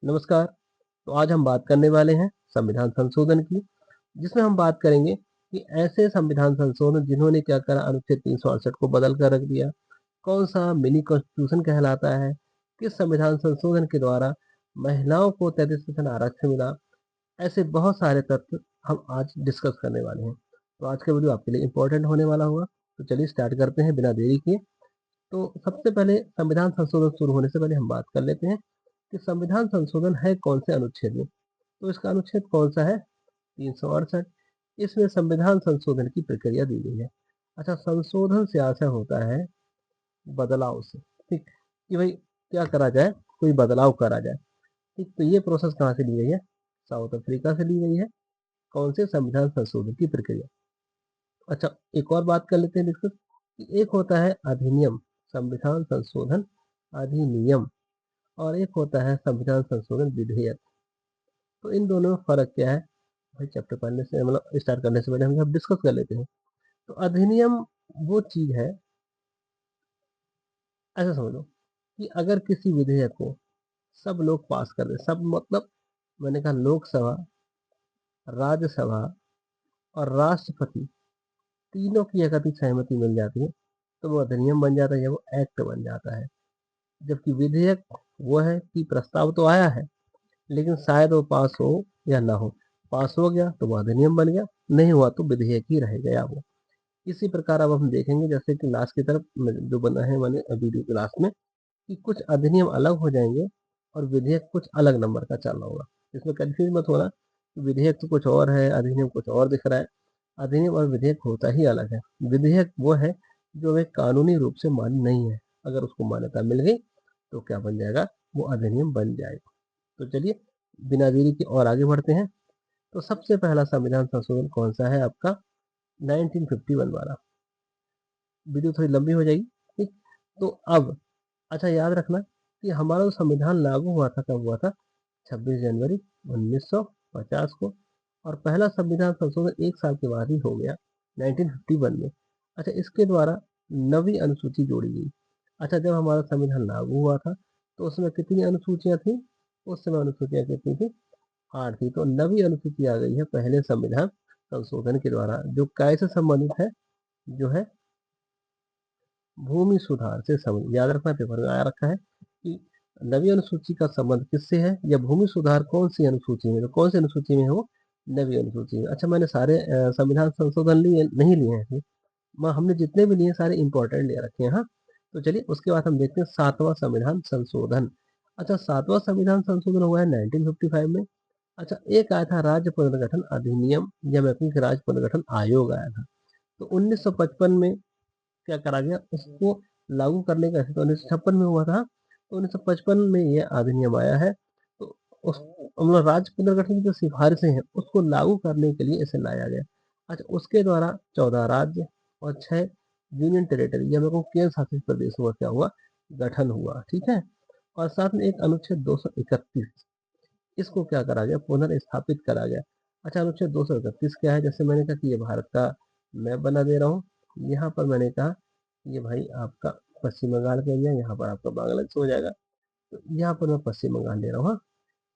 नमस्कार। तो आज हम बात करने वाले हैं संविधान संशोधन की, जिसमें हम बात करेंगे कि ऐसे संविधान संशोधन जिन्होंने क्या करा, अनुच्छेद 368 को बदल कर रख दिया, कौन-सा मिनी कॉन्स्टिट्यूशन कहलाता है, किस संविधान संशोधन के द्वारा महिलाओं को 33% आरक्षण मिला, ऐसे बहुत सारे तथ्य हम आज डिस्कस करने वाले हैं। तो आज का वीडियो आपके लिए इम्पोर्टेंट होने वाला होगा। तो चलिए स्टार्ट करते हैं बिना देरी किए। तो सबसे पहले संविधान संशोधन शुरू होने से पहले हम बात कर लेते हैं कि संविधान संशोधन है कौन से अनुच्छेद में। तो इसका अनुच्छेद कौन सा है? 368। इसमें संविधान संशोधन की प्रक्रिया दी गई है। अच्छा, संशोधन से आशय होता है बदलाव से, ठीक, कि भाई क्या करा जाए, कोई बदलाव करा जाए, ठीक। तो ये प्रोसेस कहाँ से ली गई है? साउथ अफ्रीका से ली गई है। कौन से? संविधान संशोधन की प्रक्रिया। अच्छा, एक और बात कर लेते हैं डिस्कस कि एक होता है अधिनियम, संविधान संशोधन अधिनियम, और एक होता है संविधान संशोधन विधेयक। तो इन दोनों में फ़र्क क्या है? भाई चैप्टर पढ़ने से मतलब स्टार्ट करने से पहले हम सब डिस्कस कर लेते हैं। तो अधिनियम वो चीज़ है, ऐसा समझ लो कि अगर किसी विधेयक को सब लोग पास कर दें, सब मतलब मैंने कहा लोकसभा, राज्यसभा और राष्ट्रपति तीनों की अगर सहमति मिल जाती है, तो वो अधिनियम बन जाता है या वो एक्ट बन जाता है। जबकि विधेयक वो है कि प्रस्ताव तो आया है, लेकिन शायद वो पास हो या ना हो। पास हो गया तो वो अधिनियम बन गया, नहीं हुआ तो विधेयक ही रह गया वो। इसी प्रकार अब हम देखेंगे जैसे कि लास्ट की तरफ में जो बना है मैंने वीडियो के लास्ट में, कि कुछ अधिनियम अलग हो जाएंगे और विधेयक कुछ अलग नंबर का चल रहा होगा। इसमें कंफ्यूज मत होना कि विधेयक तो कुछ और है, अधिनियम कुछ और दिख रहा है। अधिनियम और विधेयक होता ही अलग है। विधेयक वो है जो एक कानूनी रूप से मान्य नहीं है, अगर उसको मान्यता मिल गई तो क्या बन जाएगा? वो अधिनियम बन जाएगा। तो चलिए बिना देरी के और आगे बढ़ते हैं। तो सबसे पहला संविधान संशोधन कौन सा है आपका? 1951 वाला। वीडियो थोड़ी लंबी हो जाएगी, ठीक। तो अब अच्छा याद रखना कि हमारा जो संविधान लागू हुआ था कब हुआ था? 26 जनवरी 1950 को। और पहला संविधान संशोधन एक साल के बाद ही हो गया, 1951 में। अच्छा, इसके द्वारा नवी अनुसूची जोड़ी गई। अच्छा, जब हमारा संविधान लागू हुआ था तो उसमें कितनी अनुसूचियां थी? उस समय अनुसूचियां कितनी थी? 8 थी। तो नवी अनुसूची आ गई है पहले संविधान संशोधन के द्वारा, जो काय से संबंधित है? जो है भूमि सुधार से संबंधित। याद रखना, पेपर में आया रखा है कि नवी अनुसूची का संबंध किससे है या भूमि सुधार कौन सी अनुसूची में, तो कौन सी अनुसूची में है वो? नवी अनुसूची में। अच्छा, मैंने सारे संविधान संशोधन लिए नहीं लिए हैं, हमने जितने भी लिए सारे इंपॉर्टेंट ले रखे हैं, हाँ। तो चलिए उसके बाद हम देखते हैं सातवां संविधान संशोधन। अच्छा, सातवां संविधान संशोधन हुआ है 1955 में। अच्छा, एक आया था राज्य पुनर्गठन अधिनियम, या मैं कहूँ कि राज्य पुनर्गठन आयोग आया था। तो 1955 में क्या करा गया, उसको लागू करने का, ऐसे तो 1956 में हुआ था, तो 1955 में ये अधिनियम आया है। तो उस मतलब राज्य पुनर्गठन की जो सिफारिशें हैं उसको लागू करने के लिए इसे लाया गया। अच्छा, उसके द्वारा 14 राज्य और 6 यूनियन टेरिटरी या मैं कहूँ केंद्र शासित प्रदेशों का क्या हुआ? गठन हुआ, ठीक है। और साथ में एक अनुच्छेद 231, इसको क्या करा गया? पुनर्स्थापित करा गया। अच्छा, अनुच्छेद 231 क्या है? जैसे मैंने कहा कि ये भारत का मैप बना दे रहा हूँ। यहाँ पर मैंने कहा ये भाई आपका पश्चिम बंगाल का एरिया, यहाँ पर आपका बांग्लादेश हो जाएगा। तो यहाँ पर मैं पश्चिम बंगाल ले रहा हूँ, हाँ।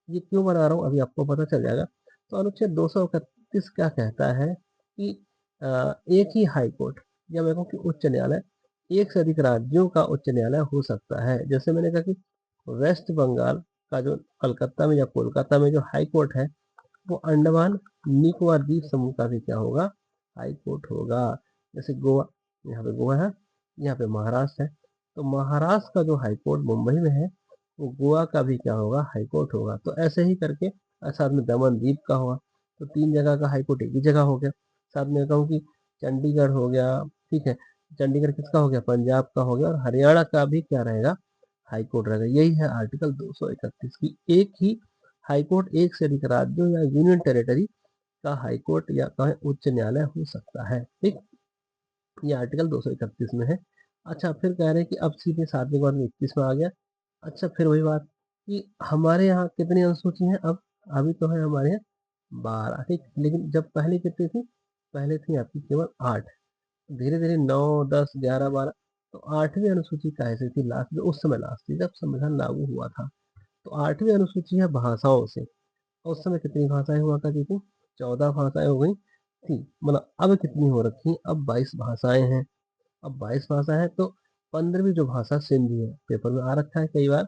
ये क्यों बना रहा हूँ अभी आपको पता चल जाएगा। तो अनुच्छेद 231 क्या कहता है कि एक ही हाई कोर्ट या मैं कहूँ कि उच्च न्यायालय, एक से अधिक राज्यों का उच्च न्यायालय हो सकता है। जैसे मैंने कहा कि वेस्ट बंगाल का जो कलकत्ता में या कोलकाता में जो हाई कोर्ट है, वो अंडमान निकोबार द्वीप समूह का भी क्या होगा? हाई कोर्ट होगा। जैसे गोवा, यहाँ पे गोवा है, यहाँ पे महाराष्ट्र है, तो महाराष्ट्र का जो हाई कोर्ट मुंबई में है, वो गोवा का भी क्या होगा? हाई कोर्ट होगा। तो ऐसे ही करके साथ में दमन द्वीप का हुआ, तो 3 जगह का हाई कोर्ट एक ही जगह हो गया। साथ में कहूँ कि चंडीगढ़ हो गया, ठीक है। चंडीगढ़ किसका हो गया? पंजाब का हो गया। और हरियाणा का भी क्या रहेगा? हाई कोर्ट रहेगा। यही है आर्टिकल 231 की, एक ही हाई कोर्ट एक से अधिक राज्यों या यूनियन टेरिटरी का हाई कोर्ट या कहें उच्च न्यायालय हो सकता है, ठीक। ये आर्टिकल 231 में है। अच्छा, फिर कह रहे हैं कि अब सीधे 7वें के बाद में 21 में आ गया। अच्छा, फिर वही बात कि हमारे यहाँ कितनी अनुसूची हैं अब? अभी तो है हमारे यहाँ 12, ठीक। लेकिन जब पहले कितनी थी? पहले थी आपकी केवल 8। धीरे धीरे 9, 10, 11, 12, तो 8वीं अनुसूची कैसे थी? लास्ट, जो उस समय लास्ट थी जब संविधान लागू हुआ था। तो 8वीं अनुसूची है भाषाओं से। और उस समय कितनी भाषाएँ हुआ करती थी? 14 भाषाएँ हो गई थी। मतलब अब कितनी हो रखी? अब 22 भाषाएँ हैं। अब 22 भाषा है तो 15वीं जो भाषा सिंधी है, पेपर में आ रखा है कई बार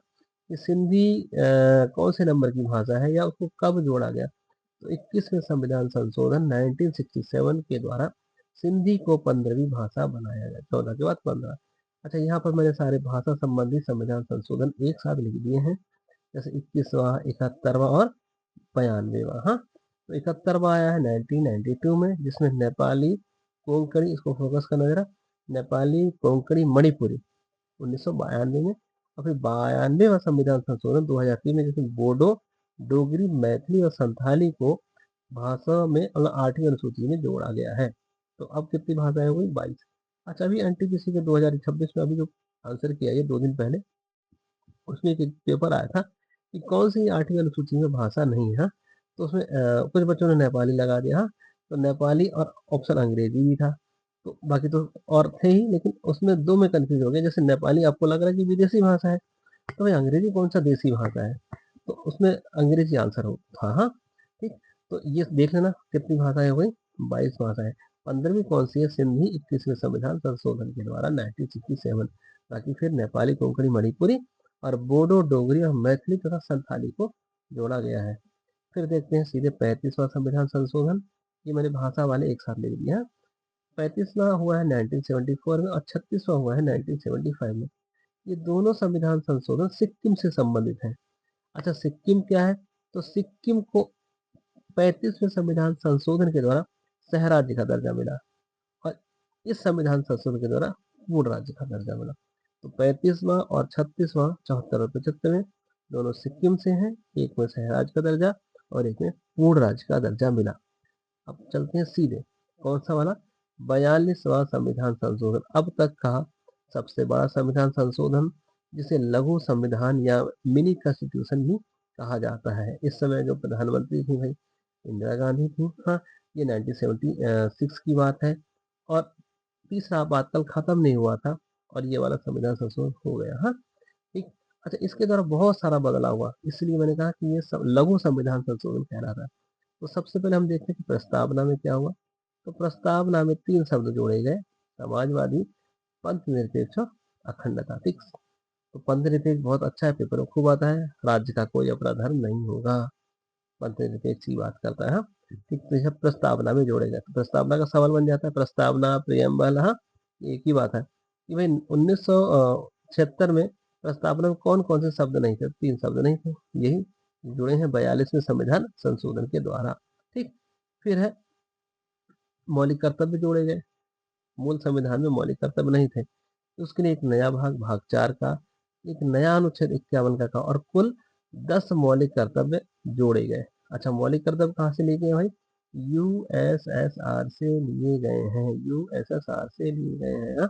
कि सिंधी कौन से नंबर की भाषा है या उसको कब जोड़ा गया? तो 21वें संविधान संशोधन 1967 के द्वारा सिंधी को 15वीं भाषा बनाया गया, 14 के बाद 15। अच्छा, यहाँ पर मैंने सारे भाषा संबंधी संविधान संशोधन एक साथ लिख दिए हैं, जैसे 21वां, 71वां और 92वां। हाँ, तो 71वां आया है 1992 में, जिसमें नेपाली, कोंकणी, इसको फोकस करना जरा, नेपाली, कोंकणी, मणिपुरी 1992 में। और फिर 92वां संविधान संशोधन 2003 में, जिसमें बोडो, डोगरी, मैथिली और संथाली को भाषा में मतलब 8वीं अनुसूची में जोड़ा गया है। तो अब कितनी भाषाएं हो गई? 22। अच्छा, अभी एनटीपीसी के 2026 में अभी जो आंसर किया ये 2 दिन पहले, उसमें एक पेपर आया था कि कौन सी 8वीं अनुसूची में भाषा नहीं है। तो उसमें कुछ बच्चों ने नेपाली लगा दिया। हाँ, तो नेपाली और ऑप्शन अंग्रेजी भी था। तो बाकी तो और थे ही, लेकिन उसमें 2 में कंफ्यूज हो गए। जैसे नेपाली आपको लग रहा है कि विदेशी भाषा है, तो भाई अंग्रेजी कौन सा देसी भाषा है? तो उसमें अंग्रेजी आंसर हो था। हाँ, ठीक। तो ये देख लेना कितनी भाषाएं हो गई? 22 भाषाएं। 15वीं कौन सी है? सिंधी, 21वें संविधान संशोधन के द्वारा 1967। बाकी फिर नेपाली, कोंकणी, मणिपुरी और बोडो, डोगरी और मैथिली तथा संथाली को जोड़ा गया है। फिर देखते हैं सीधे 35वां संविधान संशोधन। ये मैंने भाषा वाले एक साथ लिख दिया। 35वां हुआ है 1974 में और 36वां हुआ है 1975 में। ये दोनों संविधान संशोधन सिक्किम से संबंधित हैं। अच्छा, सिक्किम क्या है? तो सिक्किम को 35वें संविधान संशोधन के द्वारा सह राज्य का दर्जा मिला और इस संविधान संशोधन के द्वारा पूर्ण राज्य का दर्जा मिला। तो 35वां और 36वां, 74 और 75 में दोनों सिक्किम से हैं। एक में सह राज्य का दर्जा और एक में पूर्ण राज्य का दर्जा मिला। अब चलते हैं सीधे कौन सा वाला? 42वां संविधान संशोधन, अब तक का सबसे बड़ा संविधान संशोधन, जिसे लघु संविधान या मिनी कॉन्स्टिट्यूशन भी कहा जाता है। इस समय जो प्रधानमंत्री थी भाई इंदिरा गांधी थी। हाँ, ये 1976 की बात है और तीसरा आपातकाल खत्म नहीं हुआ था और ये वाला संविधान संशोधन हो गया। हाँ, ठीक। अच्छा, इसके द्वारा बहुत सारा बदलाव हुआ, इसलिए मैंने कहा कि ये लघु संविधान संशोधन कहलाता है। तो सबसे पहले हम देखते हैं कि प्रस्तावना में क्या हुआ। तो प्रस्तावना में 3 शब्द जोड़े गए, समाजवादी, पंथ निरपेक्ष और अखंडता। ठीक। तो पंथ निरपेक्ष बहुत अच्छा है, पेपर में खूब आता है। राज्य का कोई अपना धर्म नहीं होगा, पंथ निरपेक्ष की बात करता है। हाँ, ठीक। तो यह प्रस्तावना में जोड़े गए। तो प्रस्तावना का सवाल बन जाता है, प्रस्तावना, प्रियम्बल। हाँ, एक ही बात है कि भाई 1976 में प्रस्तावना में कौन कौन से शब्द नहीं थे? 3 शब्द नहीं थे, यही जुड़े हैं 42वें संविधान संशोधन के द्वारा। ठीक। फिर है मौलिक कर्तव्य जोड़े गए। मूल संविधान में मौलिक कर्तव्य नहीं थे, तो उसके लिए एक नया भाग, भाग 4 का, एक नया अनुच्छेद 51 का और कुल 10 मौलिक कर्तव्य जोड़े गए। अच्छा, मौलिक कर्तव्य कहाँ से लिए गए भाई? यूएसएसआर से लिए गए हैं, यूएसएसआर से लिए गए हैं। हाँ?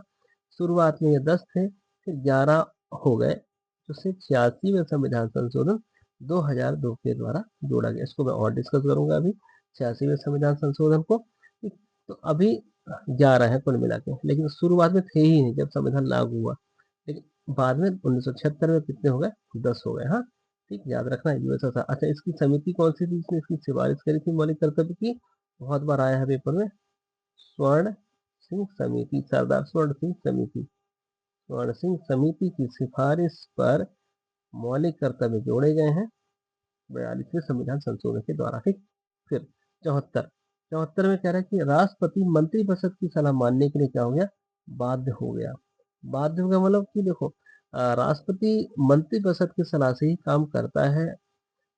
शुरुआत में ये 10 थे, फिर 11 हो गए, जिससे 86वें संविधान संशोधन 2002 के द्वारा जोड़ा गया। इसको मैं और डिस्कस करूंगा अभी 86वें संविधान संशोधन को। ठीक। तो अभी 11 है कुल मिला के, लेकिन शुरुआत में थे ही नहीं जब संविधान लागू हुआ। लेकिन बाद में 1976 में कितने हो गए? 10 हो गए। हाँ, ठीक, याद रखना है यूएसएसआर। अच्छा, इसकी समिति कौन सी थी जिसने इसकी सिफारिश करी थी मौलिक कर्तव्य की? बहुत बार आया है पेपर में, स्वर्ण सिंह समिति, सरदार स्वर्ण सिंह समिति। स्वर्ण सिंह समिति की सिफारिश पर मौलिक कर्तव्य जोड़े गए हैं 42वें संविधान संशोधन के द्वारा। ठीक। फिर 74, 74 में कह रहा है कि राष्ट्रपति मंत्रिपरिषद की सलाह मानने के लिए क्या हो गया? बाध्य हो गया। बाध्य हो गया मतलब कि देखो, राष्ट्रपति मंत्रिपरिषद की सलाह से ही काम करता है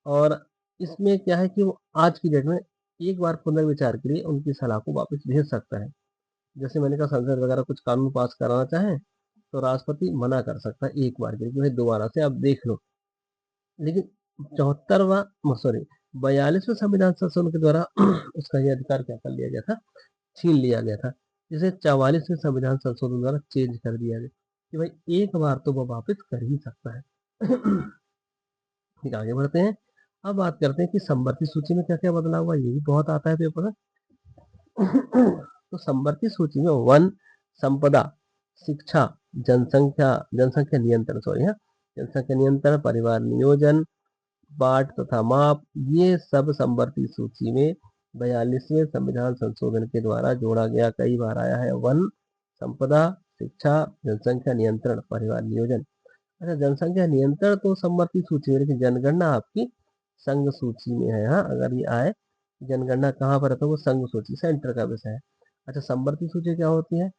और इसमें क्या है कि वो आज की डेट में एक बार पुनर्विचार के लिए उनकी सलाह को वापस भेज सकता है। जैसे मैंने कहा संसद वगैरह कुछ कानून पास कराना चाहे तो राष्ट्रपति मना कर सकता है एक बार के लिए कि भाई दोबारा से आप देख लो। लेकिन 42वें संविधान संशोधन के द्वारा उसका ये अधिकार क्या कर लिया गया था? छीन लिया गया था, जिसे 44वें संविधान संशोधन द्वारा चेंज कर दिया गया कि भाई एक बार तो वो वापस कर ही सकता है। ठीक, आगे बढ़ते हैं। अब बात करते हैं कि समवर्ती सूची में क्या क्या बदलाव हुआ, ये भी बहुत आता है पेपर में। तो समवर्ती सूची में वन, संपदा, शिक्षा, जनसंख्या जनसंख्या नियंत्रण, सॉरी हाँ, जनसंख्या नियंत्रण, परिवार नियोजन, बाट तथा माप, ये सब संवर्ती सूची में 42वें संविधान संशोधन के द्वारा जोड़ा गया। कई बार आया है। वन, संपदा, शिक्षा, जनसंख्या नियंत्रण, परिवार नियोजन। अच्छा, जनसंख्या नियंत्रण तो संवर्ती सूची में, लेकिन जनगणना आपकी संघ सूची में है। हाँ, अगर ये आए जनगणना कहाँ पर है तो वो संघ सूची, सेंटर का विषय है। अच्छा, संवर्ती सूची क्या होती है?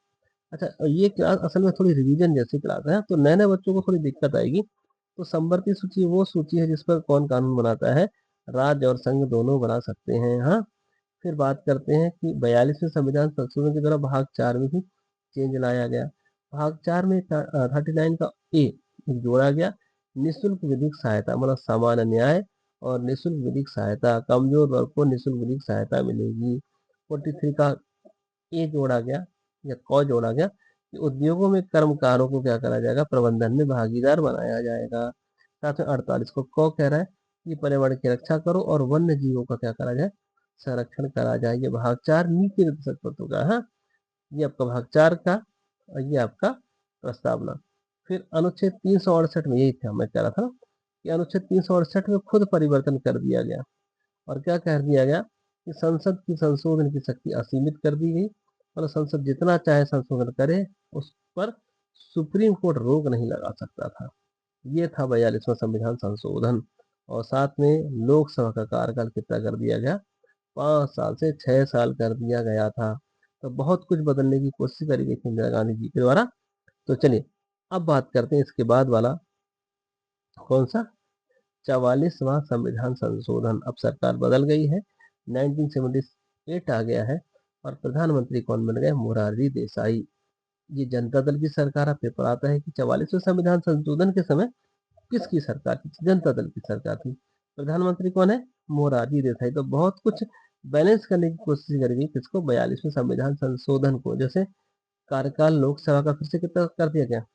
अच्छा, ये क्लास असल में थोड़ी रिवीजन जैसी क्लास है, तो नए नए बच्चों को थोड़ी दिक्कत आएगी। तो संवर्ती सूची वो सूची है जिस पर कौन कानून बनाता है? राज्य और संघ दोनों बना सकते हैं। हाँ, फिर बात करते हैं कि 42वें संविधान संशोधन के द्वारा भाग 4 में भी चेंज लाया गया। भाग 4 में 39 का ए जोड़ा गया। निःशुल्क विधिक सहायता, मतलब सामान्य न्याय और निःशुल्क विधिक सहायता, कमजोर वर्ग को निःशुल्क विधिक सहायता मिलेगी। 43 का ए जोड़ा गया या क जोड़ा गया कि उद्योगों में कर्मकारों को क्या करा जाएगा? प्रबंधन में भागीदार बनाया जाएगा। साथ में 48 को क कह रहा है कि पर्यावरण की रक्षा करो और वन्य जीवों का क्या करा जाए? संरक्षण करा जाए। ये भाग 4 नीति निर्देशक तत्वों का। हाँ, ये आपका भाग 4 का और ये आपका प्रस्तावना। फिर अनुच्छेद 368 में यही था, मैं कह रहा था कि अनुच्छेद 368 में खुद परिवर्तन कर दिया गया। और क्या कह दिया गया कि संसद की संशोधन की शक्ति असीमित कर दी गई। मतलब संसद जितना चाहे संशोधन करे, उस पर सुप्रीम कोर्ट रोक नहीं लगा सकता था। ये था 42वां संविधान संशोधन। और साथ में लोकसभा का कार्यकाल कितना कर दिया गया? 5 साल से 6 साल कर दिया गया था। तो बहुत कुछ बदलने की कोशिश करी गई थी इंदिरा गांधी जी के द्वारा। तो चलिए अब बात करते हैं इसके बाद वाला, कौन सा? 44वां संविधान संशोधन। अब सरकार बदल गई है, 1978 आ गया है और प्रधानमंत्री कौन बन गए? मोरारजी देसाई। ये जनता दल की सरकार। अब पेपर आता है कि 44वें संविधान संशोधन के समय किसकी सरकार थी? जनता दल की सरकार थी। प्रधानमंत्री कौन है? मोरारजी देसाई। तो बहुत कुछ बैलेंस करने की कोशिश करी गई किसको? 42वें संविधान संशोधन को। जैसे कार्यकाल लोकसभा का फिर से कितना कर दिया गया?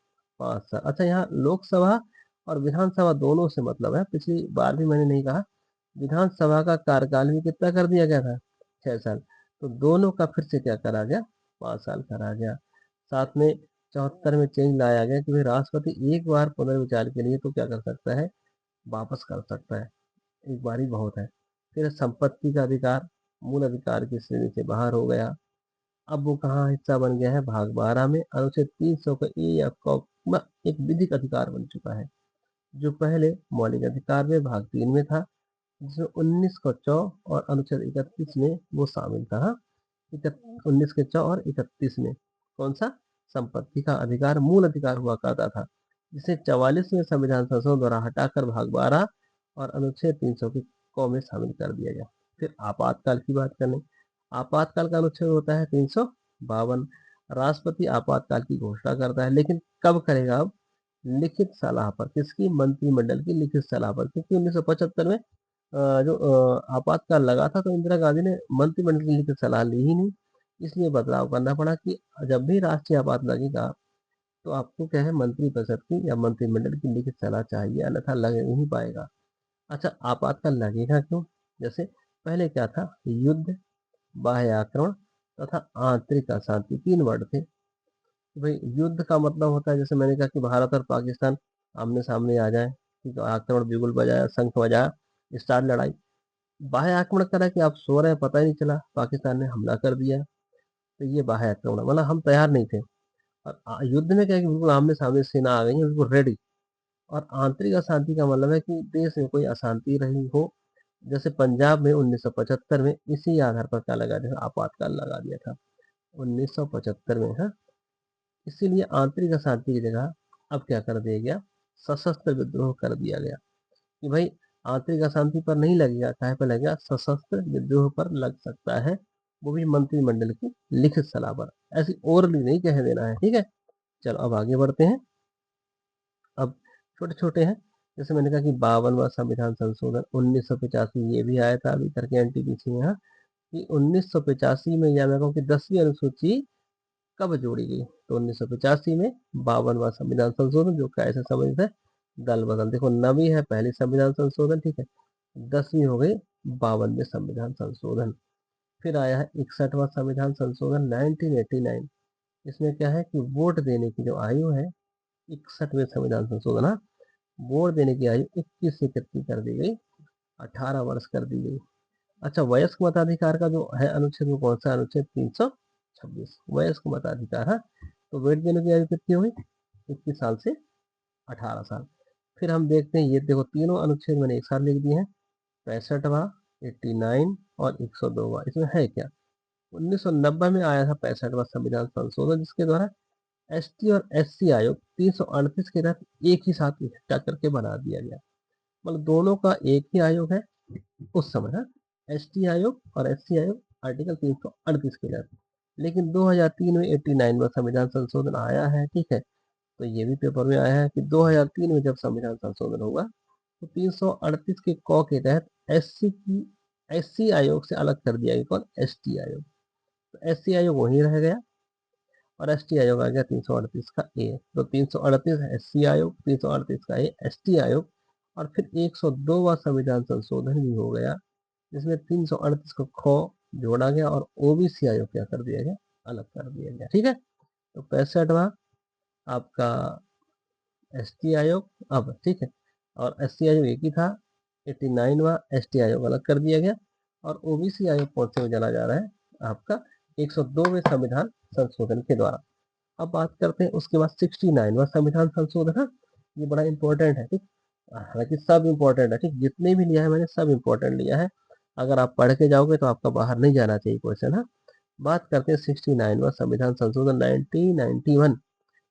5 साल। अच्छा, यहाँ लोकसभा और विधानसभा दोनों से मतलब है। पिछली बार भी मैंने नहीं कहा, विधानसभा का कार्यकाल भी कितना कर दिया गया था? 6 साल। तो दोनों का फिर से क्या करा गया? 5 साल करा गया। साथ में 74 में चेंज लाया गया कि भाई राष्ट्रपति एक बार पुनर्विचार के लिए तो क्या कर सकता है? वापस कर सकता है। एक बार ही बहुत है। फिर संपत्ति का अधिकार मूल अधिकार की श्रेणी से बाहर हो गया। अब वो कहाँ हिस्सा बन गया है? भाग 12 में। अनुच्छेद 300 का ए या क एक विधिक अधिकार बन चुका है, जो पहले मौलिक अधिकार में भाग 3 में था, जिसमें 19 का च और अनुच्छेद 31 में वो शामिल था। हाँ, 19 के च और 31 में कौन सा? संपत्ति का अधिकार मूल अधिकार हुआ करता था, जिसे 44वें संविधान संशोधन द्वारा हटाकर भाग 12 और अनुच्छेद 300 के क में शामिल कर दिया गया। फिर आपातकाल की बात करें। आपातकाल का अनुच्छेद होता है 352। राष्ट्रपति आपातकाल की घोषणा करता है, लेकिन कब करेगा? अब लिखित सलाह पर। किसकी? मंत्रिमंडल की लिखित सलाह पर। क्योंकि 1975 में जो आपातकाल लगा था तो इंदिरा गांधी ने मंत्रिमंडल की लिखित सलाह ली ही नहीं। इसलिए बदलाव करना पड़ा कि जब भी राष्ट्रीय आपात लगेगा तो आपको क्या है? मंत्रिपरिषद की या मंत्रिमंडल की लिखित सलाह चाहिए, अन्यथा लग नहीं पाएगा। अच्छा, आपातकाल लगेगा क्यों? जैसे पहले क्या था? युद्ध, बाह्य आक्रमण तथा आंतरिक अशांति, 3 वर्ड थे। भाई युद्ध का मतलब होता है, जैसे मैंने कहा कि भारत और पाकिस्तान आमने सामने आ जाए, ठीक है, आक्रमण बिगुल बजाया, शंख बजाया, स्टार्ट लड़ाई। बाह्य आक्रमण करा कि आप सो रहे हैं, पता ही नहीं चला, पाकिस्तान ने हमला कर दिया। तो ये बाह्य आक्रमण, मतलब हम तैयार नहीं थे। और युद्ध में क्या है कि बिल्कुल आमने सामने सेना आ गई है, बिल्कुल रेडी। और आंतरिक अशांति का मतलब है कि देश में कोई अशांति रही हो। जैसे पंजाब में 1975 में इसी आधार पर क्या लगा दिया? आपातकाल लगा दिया था 1975 में। हाँ, इसीलिए आंतरिक अशांति की जगह अब क्या कर दिया गया? सशस्त्र विद्रोह कर दिया गया कि भाई आंतरिक अशांति पर नहीं लगेगा, काहे पर लगेगा? सशस्त्र विद्रोह पर लग सकता है, वो भी मंत्रिमंडल की लिखित सलाह पर। ऐसी ओरली नहीं कह देना है, ठीक है। चलो अब आगे बढ़ते हैं। अब छोटे छोटे हैं। जैसे मैंने कहा कि 52वां संविधान संशोधन 1985, ये भी आया था अभी करके एनटीपीसी में। हाँ, कि 1985 में, या मैं कहूँ कि 10वीं अनुसूची कब जोड़ी गई? तो 1985 में 52वां संविधान संशोधन, जो कैसे समझते हैं? दल बदल। देखो, 9वीं है पहली संविधान संशोधन, ठीक है, 10वीं हो गई 52वें संविधान संशोधन। फिर आया है 61वां संविधान संशोधन 1989। इसमें क्या है कि वोट देने की जो आयु है, 61वें संविधान संशोधन। हाँ, वोट देने की आयु 21 से कितनी कर दी गई, 18 वर्ष कर दी गई। अच्छा, वयस्क मताधिकार का जो है अनुच्छेद, वो कौन सा अनुच्छेद, 326, वयस्क मताधिकार। हाँ, तो वोट देने की आयु कितनी हुई, 21 साल से 18 साल। फिर हम देखते हैं, ये देखो तीनों अनुच्छेद मैंने एक साथ लिख दिए हैं, 65वां, 89 और 102वां। इसमें है क्या, 1990 में आया था 65वां संविधान संशोधन, जिसके द्वारा एसटी और एससी आयोग 338 के तहत एक ही साथ इकट्ठा करके बना दिया गया। मतलब दोनों का एक ही आयोग है उस समय। हाँ, एसटी आयोग और एससी आयोग आर्टिकल 338 के तहत। लेकिन 2003 में 89वां संविधान संशोधन आया है, ठीक है। तो ये भी पेपर में आया है कि 2003 में जब संविधान संशोधन हुआ तो 338 के क के तहत एससी आयोग से अलग कर दिया गया, कौन, एसटी आयोग। तो एससी आयोग वहीं रह गया और एसटी आयोग आ गया 338 का ए। तो 338 एससी आयोग, 338 का ए एसटी आयोग। और फिर 102वां संविधान संशोधन भी हो गया, जिसमें 338 को ख जोड़ा गया और ओबीसी आयोग क्या कर दिया गया, अलग कर दिया गया। ठीक है, तो 65वां आपका एसटी आयोग अब, ठीक है, और एससी आयोग एक ही था। 89वां एसटी आयोग अलग कर दिया गया और ओबीसी आयोग कौन से में चला जा रहा है, आपका 102वें संविधान संशोधन के द्वारा। अब बात करते हैं उसके बाद 69वां संविधान संशोधन। हाँ, ये बड़ा इंपॉर्टेंट है, ठीक। हालांकि सब इंपॉर्टेंट है, ठीक, जितने भी लिया है मैंने सब इंपॉर्टेंट लिया है। अगर आप पढ़ के जाओगे तो आपका बाहर नहीं जाना चाहिए क्वेश्चन। हाँ, बात करते हैं 69वां संविधान संशोधन 1991।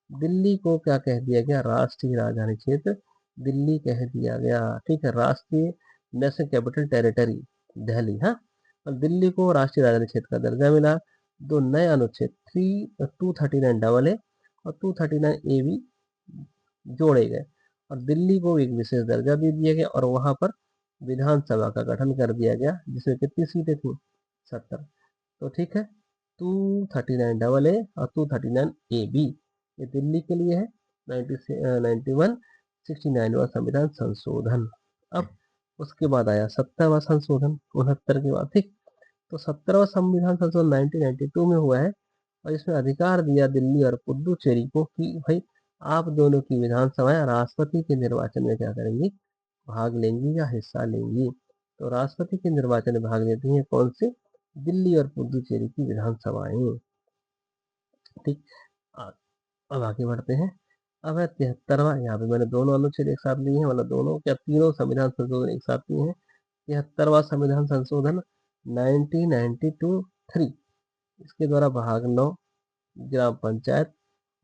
दिल्ली को क्या कह दिया गया, राष्ट्रीय राजधानी क्षेत्र दिल्ली कह दिया गया, ठीक है। राष्ट्रीय नेशनल कैपिटल टेरिटरी दिल्ली। हाँ, और दिल्ली को राष्ट्रीय राजधानी क्षेत्र का दर्जा मिला। दो नए अनुच्छेद 239 AA और 239 AB जोड़े गए और दिल्ली को एक विशेष दर्जा दे दिया गया और वहां पर विधानसभा का गठन कर दिया गया, जिसमें कितनी सीटें थी, 70। तो ठीक है, 239 AA और 239 AB ये दिल्ली के लिए है। 91 69वां संविधान संशोधन। अब उसके बाद आया 70वां संशोधन 69 के बाद, ठीक। तो 70वां संविधान संशोधन 1992 में हुआ है और इसमें अधिकार दिया दिल्ली और पुडुचेरी को कि भाई आप दोनों की विधानसभाएं राष्ट्रपति के निर्वाचन में क्या करेंगी, भाग लेंगी या हिस्सा लेंगी। तो राष्ट्रपति के निर्वाचन में भाग लेती हैं कौन से, दिल्ली और पुडुचेरी की विधानसभाएं, ठीक। अब आगे बढ़ते हैं। अब है 73वां, यहाँ पे मैंने दोनों अनुच्छेद एक साथ लिए हैं, मतलब दोनों क्या तीनों संविधान संशोधन एक साथ लिए हैं। 73वां संविधान संशोधन 1992-3, इसके द्वारा भाग 9 ग्राम पंचायत,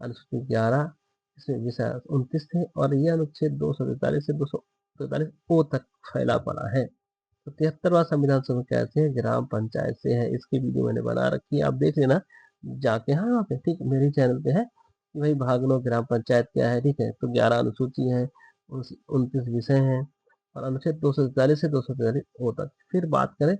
अनुसूची 11, इसमें विषय 29 थे और ये अनुच्छेद 243 से 243 ओ तक फैला पड़ा है। तो 73वां संविधान संशोधन कैसे है, ग्राम पंचायत से है। इसकी वीडियो मैंने बना रखी है, आप देख लेना जाके। हाँ, यहाँ पे ठीक मेरे चैनल पे है कि भाई भाग लो ग्राम पंचायत क्या है, ठीक है। तो 11 अनुसूची है, 29 विषय हैं और अनुच्छेद 243 से 243 ओ तक। फिर बात करें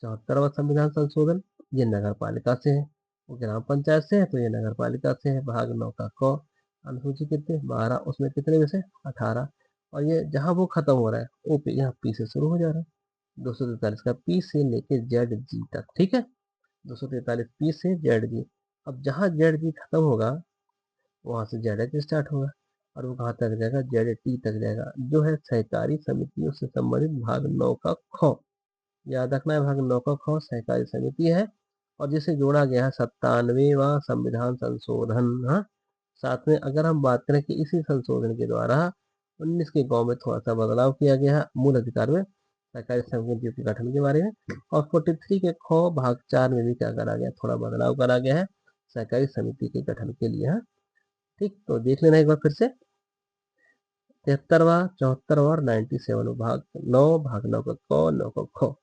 74वां संविधान संशोधन, ये नगर पालिका से है। वो ग्राम पंचायत से है तो ये नगर पालिका से है। भाग 9 का क, अनुसूची कितने 12, उसमें कितने विषय 18। और ये जहाँ वो खत्म हो रहा है ओ पे, यहाँ पी से शुरू हो जा रहा है। 243 का पी से लेके जेड जी तक, ठीक है। 243 पी से जेड जी। अब जहाँ जेड जी खत्म होगा वहां से जेड एच स्टार्ट होगा और वो कहाँ तक जाएगा, जेड टी तक जाएगा, जो है सहकारी समितियों से संबंधित भाग 9 का ख। याद रखना है, भाग 9 का ख सहकारी समिति है और जिसे जोड़ा गया है 97वां संविधान संशोधन। हाँ, साथ में अगर हम बात करें कि इसी संशोधन के द्वारा 19 के गांव में थोड़ा सा बदलाव किया गया है मूल अधिकार में, सहकारी समितियों के गठन के बारे में। और 43 के ख भाग 4 में भी क्या करा गया, थोड़ा बदलाव करा गया है सहकारी समिति के गठन के लिए। हाँ, ठीक, तो देख लेना एक बार फिर से। 73वां, 74वां और 97 भाग 9, भाग 9 का क, 9 का ख।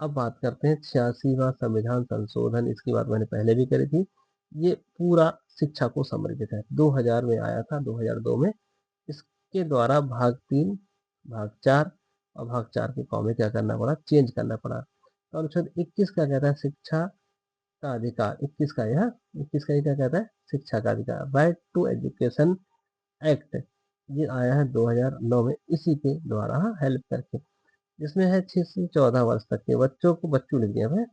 अब बात करते हैं 86वां संविधान संशोधन, इसकी बात मैंने पहले भी करी थी। ये पूरा शिक्षा को समर्पित है, 2000 में आया था, 2002 में। इसके द्वारा भाग 3, भाग 4 और भाग 4 के क में क्या करना पड़ा, चेंज करना पड़ा। तो अनुच्छेद 21 क्या कहता है, शिक्षा का अधिकार। 21 का यह 21 का ये क्या कहता है, शिक्षा का अधिकार, राइट टू एजुकेशन एक्ट। ये आया है 2009 में इसी के द्वारा, हेल्प करके। जिसमें है 6 से 14 वर्ष तक के बच्चों को, बच्चों लिख दिया है,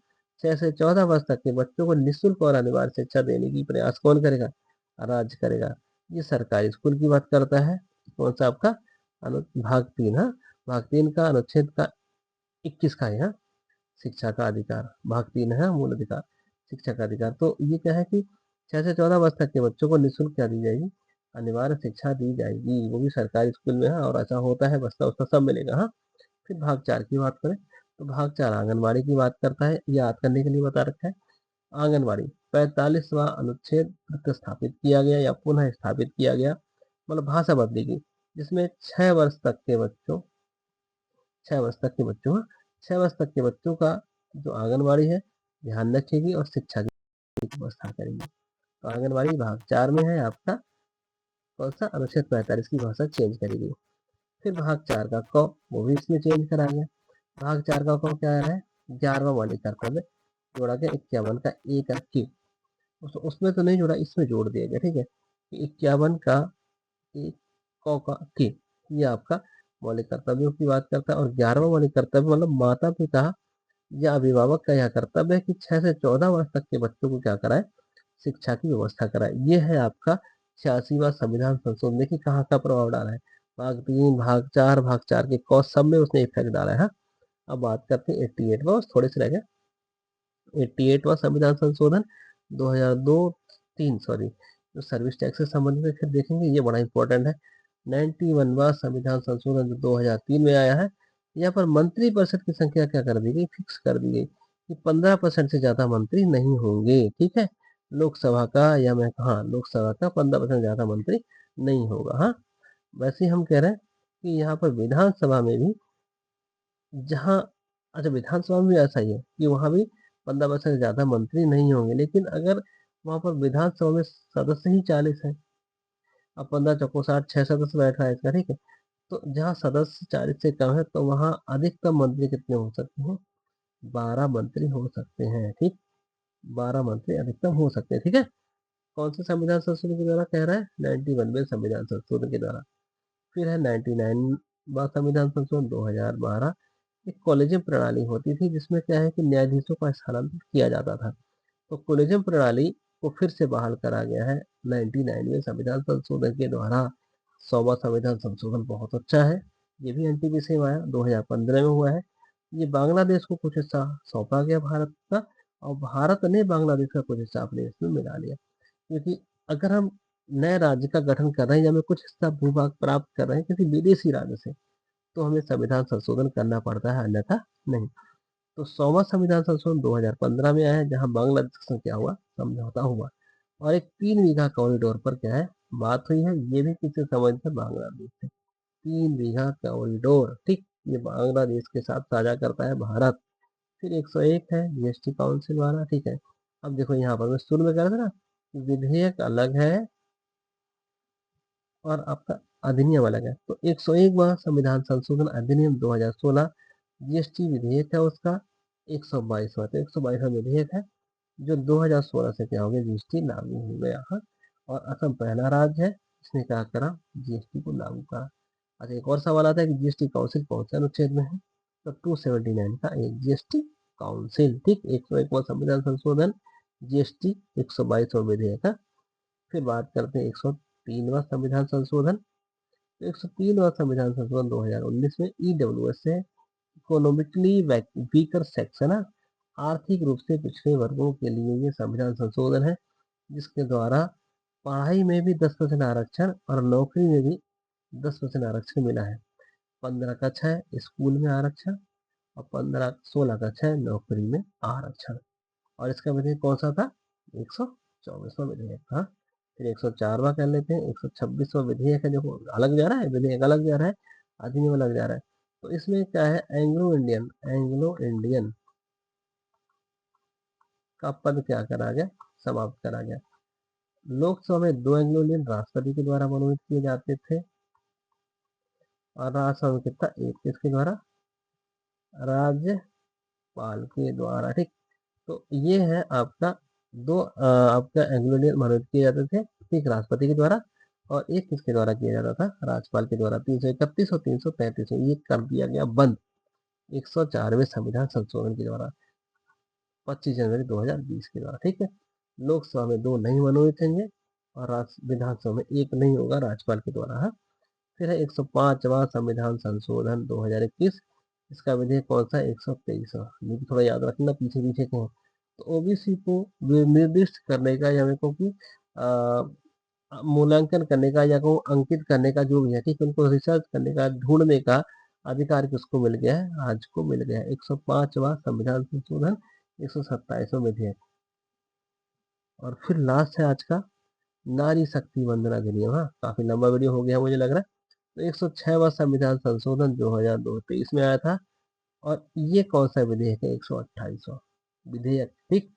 6 से 14 वर्ष तक के बच्चों को निःशुल्क और अनिवार्य शिक्षा देने की प्रयास कौन करेगा, राज्य करेगा। ये सरकारी स्कूल की बात करता है। कौन सा आपका भाग 3, हाँ, भाग 3 का अनुच्छेद का 21 का है, हाँ, शिक्षा का अधिकार। भाग 3 है मूल अधिकार, शिक्षा का अधिकार। तो ये क्या है कि 6 से 14 वर्ष तक के बच्चों को निःशुल्क क्या दी जाएगी, अनिवार्य शिक्षा दी जाएगी, वो भी सरकारी स्कूल में है, और ऐसा होता है, बस्ता उस्ता सब मिलेगा, हाँ। फिर भाग 4 की बात करें, तो भाग 4 आंगनबाड़ी की बात करता है, याद करने के लिए बता रखा है। आंगनबाड़ी 45वां अनुच्छेद प्रतिस्थापित किया गया या पुनः स्थापित किया गया, मतलब भाषा बदली गई, जिसमें 6 वर्ष तक के बच्चों 6 वर्ष तक के बच्चों, हाँ, 6 वर्ष तक के बच्चों का जो आंगनबाड़ी है ध्यान रखेगी और शिक्षा की व्यवस्था करेगी। तो आंगनबाड़ी भाग 4 में है आपका कौन सा, अनुच्छेद 45 की भाषा चेंज करेगी। फिर भाग 4 का क, वो भी इसमें चेंज करा गया। भाग 4 का क क्या है, 11वां मौलिक कर्तव्य जोड़ा गया 51 का ए का क्यू, उसमें तो नहीं जोड़ा, इसमें जोड़ दिया गया, ठीक है, 51 का ए क का के, ये आपका मौलिक कर्तव्यों की बात करता है। और 11वां मौलिक कर्तव्य मतलब माता पिता या अभिभावक का यह कर्तव्य है कि 6 से 14 वर्ष तक के बच्चों को क्या कराए, शिक्षा की व्यवस्था कराए। ये है आपका 86वां संविधान संशोधन। देखिए कहाँ का प्रभाव डाला है, भाग 3, भाग 4, भाग 4 के क सब में उसने इफेक्ट डाला है, हाँ। अब बात करते हैं 88वां, थोड़े से रह गए, 88वां संविधान संशोधन 2002-3, सॉरी, जो सर्विस टैक्स से संबंधित है, फिर देखेंगे, ये बड़ा इंपॉर्टेंट है। 91वां संविधान संशोधन जो 2003 में आया है, यहाँ पर मंत्री परिषद की संख्या क्या कर दी गई, फिक्स कर दी गई कि 15% से ज्यादा मंत्री नहीं होंगे, ठीक है। लोकसभा का या मैं हाँ लोकसभा का 15% ज्यादा मंत्री नहीं होगा, हाँ। वैसे ही हम कह रहे हैं कि यहाँ पर विधानसभा में भी जहाँ अच्छा विधानसभा में भी ऐसा ही है कि वहाँ भी 15% से ज़्यादा मंत्री नहीं होंगे, लेकिन अगर वहाँ पर विधानसभा में सदस्य ही 40 हैं, अब 15 चौको 60, 6 सदस्य बैठ रहा है इसका, ठीक है। तो जहाँ सदस्य 40 से कम है, तो वहाँ अधिकतम मंत्री कितने हो सकते हैं, 12 मंत्री हो सकते हैं, ठीक, 12 मंत्री अधिकतम हो सकते हैं, ठीक है। कौन से संविधान संशोधन के द्वारा कह रहा है, 91वें संविधान संशोधन के द्वारा। फिर है 99वां संविधान संशोधन 2012, एक कॉलेजियम प्रणाली होती थी, जिसमें क्या है कि न्यायाधीशों का स्थानांतरण किया जाता था। तो कॉलेजियम प्रणाली को फिर से बहाल करा गया है 99वें संविधान संशोधन के द्वारा। 100वां संविधान संशोधन बहुत अच्छा है, ये भी एनटीपीसी में आया, 2015 में हुआ है। ये बांग्लादेश को कुछ हिस्सा सौंपा गया भारत का, और भारत ने बांग्लादेश का कुछ हिस्सा अपने इसमें मिला लिया, क्योंकि अगर हम नए राज्य का गठन कर रहे हैं या हमें कुछ हिस्सा भूभाग प्राप्त कर रहे हैं किसी विदेशी राज्य से, तो हमें संविधान संशोधन करना पड़ता है, अन्यथा नहीं। तो 100वां संविधान संशोधन 2015 में आया है, जहां बांग्लादेश से क्या हुआ, समझौता हुआ, और एक 3 बीघा कॉरिडोर पर क्या है, बात हुई है, ये भी किससे संबंधित है, बांग्लादेश से। 3 बीघा कॉरिडोर, ठीक, ये बांग्लादेश के साथ साझा करता है भारत। फिर 101 है जीएसटी काउंसिल वाला, ठीक है। अब देखो यहाँ पर मैं शुरू में कह रहा था ना, विधेयक अलग है और आपका अधिनियम अलग है। तो 101वां संविधान संशोधन अधिनियम 2016 जीएसटी विधेयक है उसका 122वां, तो 122वां विधेयक है जो 2016 से क्या हो गया, जीएसटी लागू हो गया, हाँ। और असम पहला राज्य है जिसने क्या करा, जीएसटी को लागू करा। अच्छा एक और सवाल आता है कि जीएसटी काउंसिल कौन से अनुच्छेद में है, तो 279 का एक जीएसटी काउंसिल, ठीक, 101वां संविधान संशोधन जीएसटी 122वां विधेयक है। फिर बात करते हैं 103वां संविधान संशोधन। तो 103वां संविधान संशोधन 2019 में ईडब्ल्यूएस है, इकोनॉमिकली वीकर सेक्शन है, आर्थिक रूप से पिछड़े वर्गों के लिए ये संविधान संशोधन है, जिसके द्वारा पढ़ाई में भी 10% आरक्षण और नौकरी में भी 10% आरक्षण मिला है। 15 का 6 स्कूल में आरक्षण, और 16 का 6 नौकरी में आरक्षण। और इसका विधेयक कौन सा था, 124वां विधेयक था। फिर 104वां कर लेते हैं, 126वां विधेयक है, देखो अलग जा रहा है, विधेयक अलग जा रहा है, अधिनियम अलग जा रहा है। तो इसमें क्या है, एंग्लो इंडियन का पद क्या करा गया, समाप्त करा गया। लोकसभा में 2 एंग्लो इंडियन राष्ट्रपति के द्वारा मनोनीत किए जाते थे, और राज्यसभा में कितना, एक किसके द्वारा, राज्यपाल के द्वारा, ठीक। तो ये है आपका आपका एंग्लो इंडियन मनोनीत किए जाते थे, ठीक, राष्ट्रपति के द्वारा, और एक किसके द्वारा किया जाता था, राज्यपाल के द्वारा। 331 और 333 में ये कर दिया गया बंद 104वें संविधान संशोधन के द्वारा, 25 जनवरी 2020 के द्वारा, ठीक है। लोकसभा में 2 नहीं मनोनीत होंगे, और विधानसभा में 1 नहीं होगा राज्यपाल के द्वारा, हाँ। फिर है 105वां संविधान संशोधन 2021, इसका विधेयक कौन सा है? 123वां। ये भी थोड़ा याद रखना, पीछे पीछे के हैं। तो ओबीसी को निर्दिष्ट करने का या मेरे को कि मूल्यांकन करने का या को अंकित करने का जो भी है, ठीक है, उनको रिसर्च करने का, ढूंढने का अधिकार किसको मिल गया है? आज को मिल गया है। 105वां संविधान संशोधन, 127वां विधेयक। और फिर लास्ट है आज का नारी शक्ति वंदन अधिनियम। हाँ, काफी लंबा वीडियो हो गया मुझे लग रहा है। तो 106वां संविधान संशोधन 2023 में आया था। और ये कौन सा विधेयक है? 128वां विधेयक, ठीक।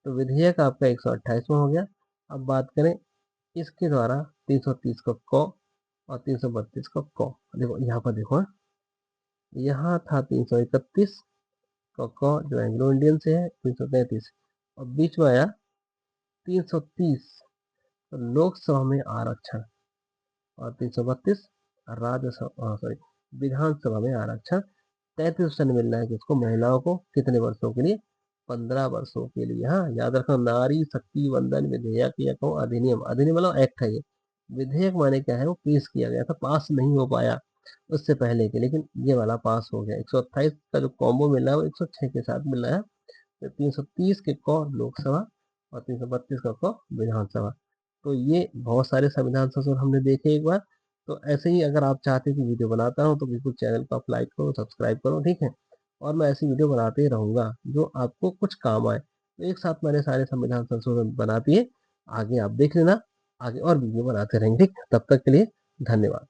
तो विधेयक आपका 128वां हो गया। अब बात करें इसके द्वारा 330 का क और 332 का क। देखो यहाँ पर देखो, हाँ, यहाँ था 331 का क जो एंग्लो इंडियन से है, 333 और बीच में आया 330 तो लोकसभा में आरक्षण, और 332 राज्यसभा, सॉरी, विधानसभा में आरक्षण। 33% मिलना है किसको? महिलाओं को। कितने वर्षों के लिए? 15 वर्षों के लिए। हाँ, याद रखना, नारी शक्ति वंदन विधेयक या कहो अधिनियम, अधिनियम मतलब एक्ट है ये। विधेयक माने क्या है? वो पेश किया गया था, पास नहीं हो पाया उससे पहले के, लेकिन ये वाला पास हो गया। 128 का जो कॉम्बो मिल रहा है वो 106 के साथ मिल रहा है। तो 330 के क लोकसभा और 332 का क विधानसभा। तो ये बहुत सारे संविधान संशोधन हमने देखे एक बार। तो ऐसे ही अगर आप चाहते हैं कि वीडियो बनाता हूँ तो बिल्कुल चैनल को आप लाइक करो, सब्सक्राइब करो, ठीक है। और मैं ऐसी वीडियो बनाते ही रहूंगा जो आपको कुछ काम आए। तो एक साथ मैंने सारे संविधान संशोधन बना दिए, आगे आप देख लेना, आगे और वीडियो बनाते रहेंगे, ठीक। तब तक के लिए धन्यवाद।